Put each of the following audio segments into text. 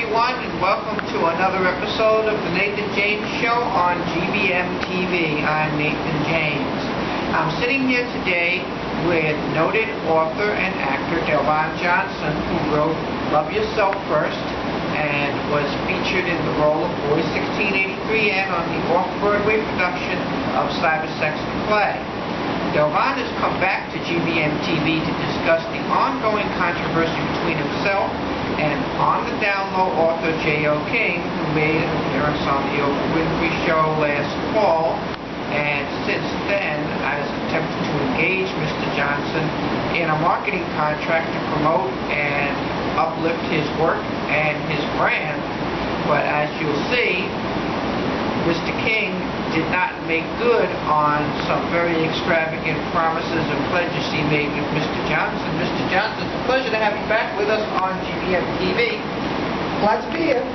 everyone, and welcome to another episode of the Nathan James Show on GBM TV. I'm Nathan James. I'm sitting here today with noted author and actor Delvon Johnson, who wrote Love Yourself First and was featured in the role of Boy 1683 and on the off-Broadway production of Cyber Sex the Play. Delvon has come back to GBM TV to discuss the ongoing controversy between himself and on-the-down-low author J.O. King, who made an appearance on the Oprah Winfrey Show last fall, and since then has attempted to engage Mr. Johnson in a marketing contract to promote and uplift his work and his brand. But as you'll see, Mr. King did not make good on some very extravagant promises and pledges he made with Mr. Johnson. Mr. Johnson, it's a pleasure to have you back with us on GBM TV. Glad to be here.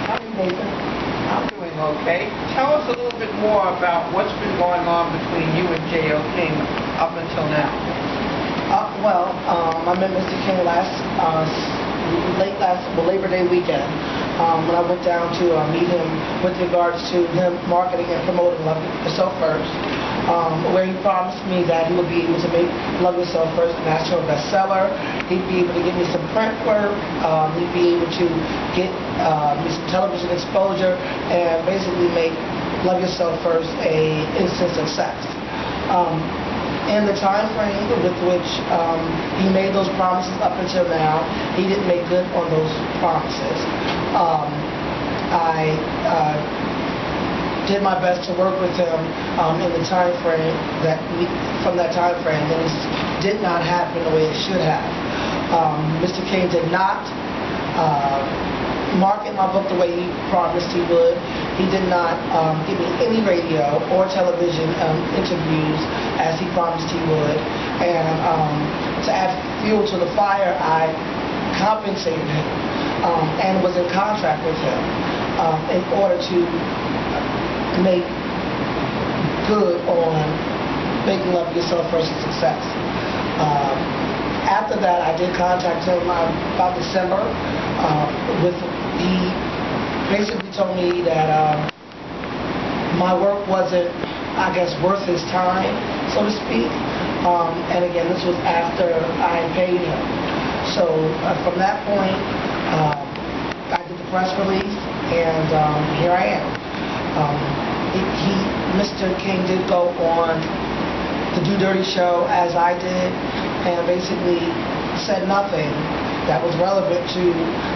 How are you, Nathan? I'm doing okay. Tell us a little bit more about what's been going on between you and J.O. King up until now. I met Mr. King Labor Day weekend when I went down to meet him with regards to him marketing and promoting Love Yourself First, where he promised me that he would be able to make Love Yourself First a national bestseller. He'd be able to give me some print work. He'd be able to get me some television exposure and basically make Love Yourself First a instant success. In the time frame with which he made those promises up until now, he didn't make good on those promises. I did my best to work with him in the time frame from that time frame, and it did not happen the way it should have. Mr. King did not market my book the way he promised he would. He did not give me any radio or television interviews as he promised he would. And to add fuel to the fire, I compensated him and was in contract with him in order to make good on making Love Yourself First a success. After that, I did contact him about December. He basically told me that my work wasn't, I guess, worth his time, so to speak. And again, this was after I had paid him. So from that point, I did the press release, and here I am. Mr. King did go on the Do Dirty Show as I did, and basically said nothing that was relevant to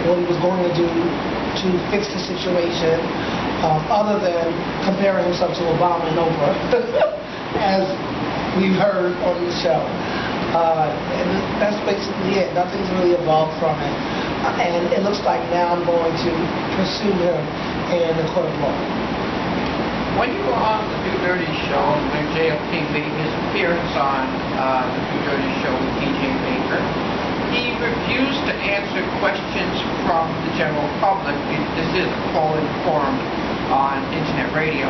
what he was going to do to fix the situation, other than comparing himself to Obama and Oprah, as we've heard on the show. And that's basically it. Nothing's really evolved from it. And it looks like now I'm going to pursue him in the court of law. When you were on the Do Dirty Show, when J.O. King made his appearance on the Do Dirty Show with T.J. Baker, he refused to answer questions from the general public. This is a call-in forum on internet radio.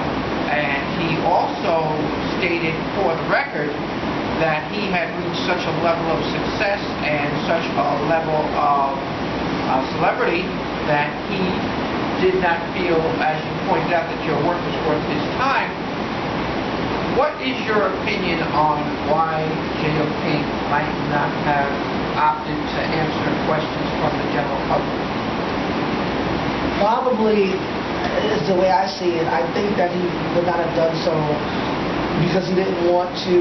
And he also stated for the record that he had reached such a level of success and such a level of celebrity that he did not feel, as you pointed out, that your work was worth his time. What is your opinion on why J.O. King might not have opted to answer questions from the general public? Probably is the way I see it. I think that he would not have done so because he didn't want to,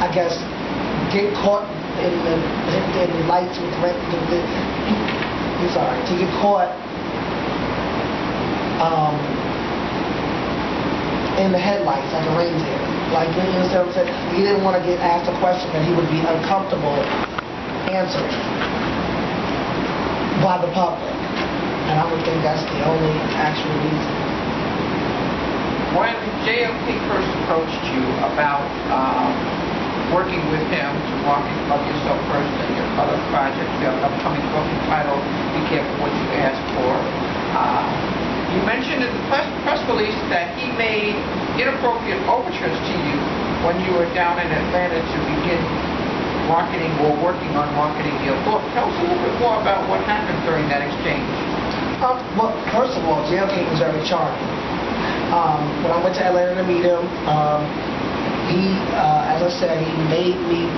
I guess, get caught in the lights with to get caught in the headlights like a reindeer. Like, you understand what I'm saying? He didn't want to get asked a question that he would be uncomfortable answering by the public. And I would think that's the only actual reason. When J.O. King first approached you about working with him to market Love Yourself First and your other projects, you have an upcoming book entitled Be Careful What You Ask For. You mentioned in the press release that he made inappropriate overtures to you when you were down in Atlanta to begin marketing or working on marketing your book. Tell us a little bit more about what happened during that exchange. Well, first of all, J.L. King was very charming. When I went to Atlanta to meet him, he, as I said, he made me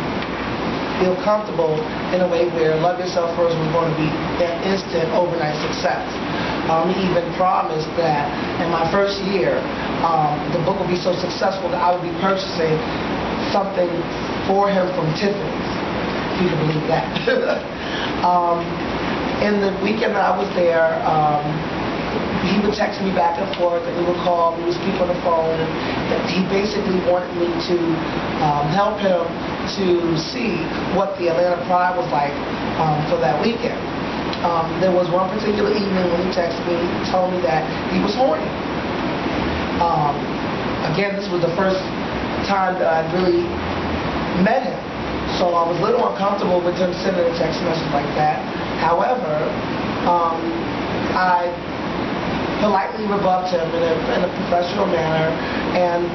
feel comfortable in a way where Love Yourself First was going to be an instant, overnight success. He even promised that in my first year, the book would be so successful that I would be purchasing something for him from Tiffany's, if you can believe that. In the weekend that I was there, he would text me back and forth, and we would call, we would speak on the phone, and he basically wanted me to help him to see what the Atlanta Pride was like for that weekend. There was one particular evening when he texted me, telling me that he was horny. Again, this was the first time that I really met him, so I was a little uncomfortable with him sending a text message like that. However, I politely rebuffed him in a professional manner, and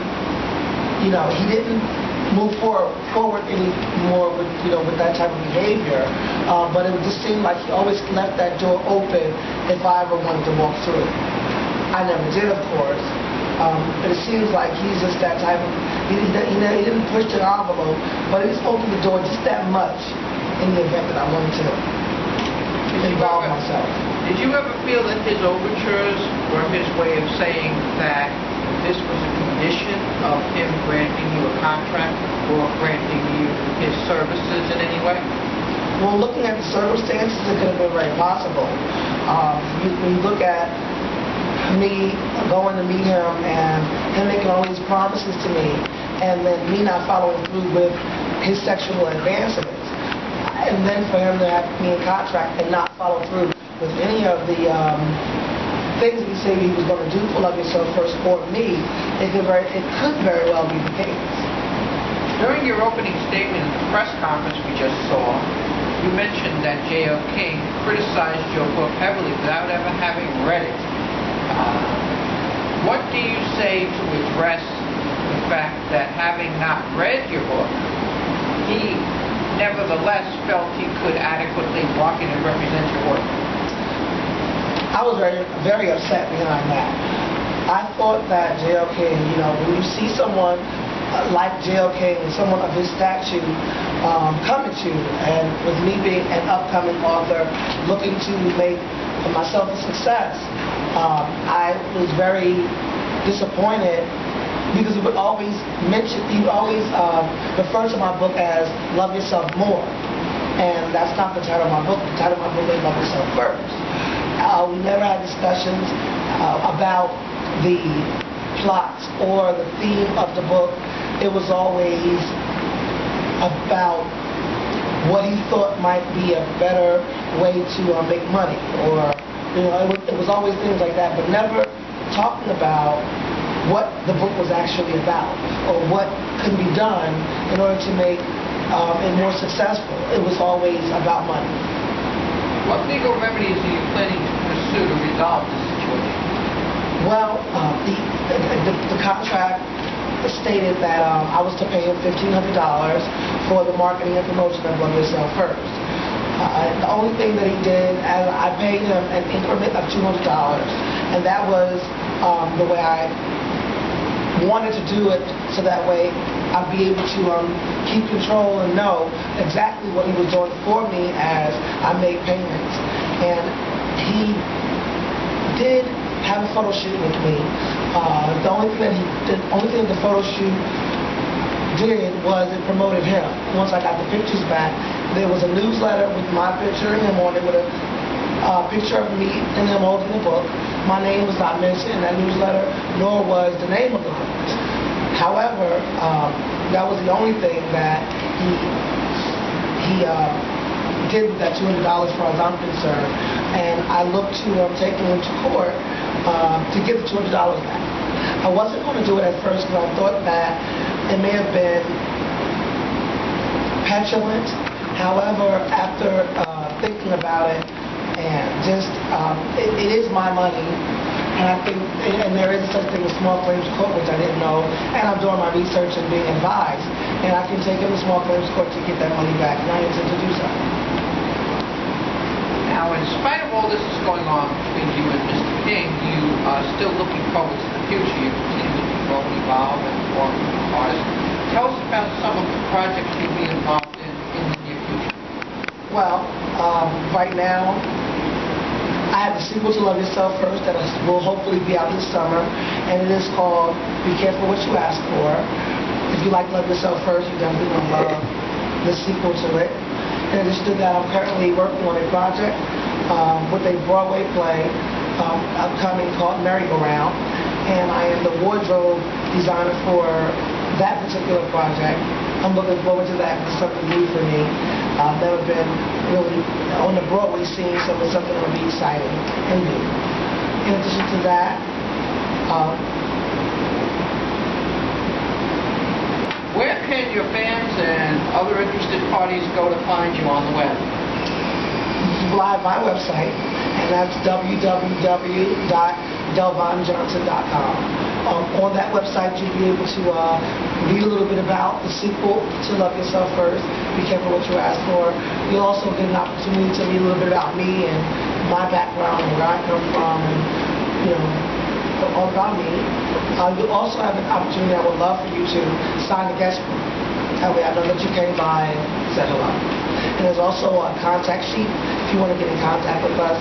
he didn't move forward anymore with that type of behavior. But it just seemed like he always left that door open if I ever wanted to walk through. I never did, of course. But it seems like he's just that type of. He didn't push the envelope, but he just opened the door just that much in the event that I wanted to involve myself. Did you ever feel that his overtures were his way of saying that this was a condition of him granting you a contract or granting you his services in any way? Well, looking at the circumstances, it could have been very possible. When you look at me going to meet him and him making all these promises to me, and then me not following through with his sexual advancements, and then for him to have me in contract and not follow through with any of the things that he said he was going to do for Love Yourself First for me, it could very well be the case. During your opening statement at the press conference we just saw, you mentioned that J.L. King criticized your book heavily without ever having read it. What do you say to address the fact that having not read your book, he nevertheless felt he could adequately market and represent your work? I was very, very upset behind that. I thought that J.L. King, when you see someone like J.L. King, someone of his stature, come at you, and with me being an upcoming author, looking to make myself a success, I was very disappointed because he would always refer to my book as Love Yourself More, and that's not the title of my book. The title of my book is Love Yourself First. We never had discussions about the plot or the theme of the book. It was always about what he thought might be a better way to make money, or it was always things like that, but never talking about what the book was actually about or what could be done in order to make it more successful. It was always about money. What legal remedies are you planning to pursue to resolve this situation? Well, the contract stated that I was to pay him $1,500 for the marketing and promotion of Love Yourself First. The only thing that he did, I paid him an increment of $200, and that was the way I wanted to do it, so that way I'd be able to keep control and know exactly what he was doing for me as I made payments. And he did have a photo shoot with me. The only thing the photo shoot did was it promoted him. Once I got the pictures back, there was a newsletter with my picture and him on it, with a picture of me and him holding the book. My name was not mentioned in that newsletter, nor was the name of the book. However, that was the only thing that he did with that $200 as far as I'm concerned, and I looked to taking him to court to get the $200 back. I wasn't going to do it at first because I thought that it may have been petulant. However, after thinking about it, and just it is my money, And I think, and there is such thing as small claims court, which I didn't know, and I'm doing my research and being advised, and I can take him to small claims court to get that money back, and I intend to do so. Now, in spite of all this is going on between you and Mr. King, you are still looking forward to the future. You continue to grow and evolve and form new artists. Tell us about some of the projects you'll be involved in the near future. Well, right now, I have a sequel to Love Yourself First that will hopefully be out this summer, and it is called Be Careful What You Ask For. If you like Love Yourself First, you're definitely going to love the sequel to it. In addition to that, I'm currently working on a project with a Broadway play upcoming called Merry Go Round, and I am the wardrobe designer for that particular project. I'm looking forward to that. It's something new for me. I've never been really on the Broadway scene, so it's something that will be exciting and new. In addition to that, where can your fans and other interested parties go to find you on the web? You can my website, and that's www.delvonjohnson.com. On that website, you'll be able to read a little bit about the sequel to Love Yourself First, Be Careful What You Ask For. You'll also get an opportunity to read a little bit about me and my background and where I come from, and all about me. You'll also have an opportunity, I would love for you to sign the guest book. That way I know that you came by and said hello. And there's also a contact sheet if you want to get in contact with us.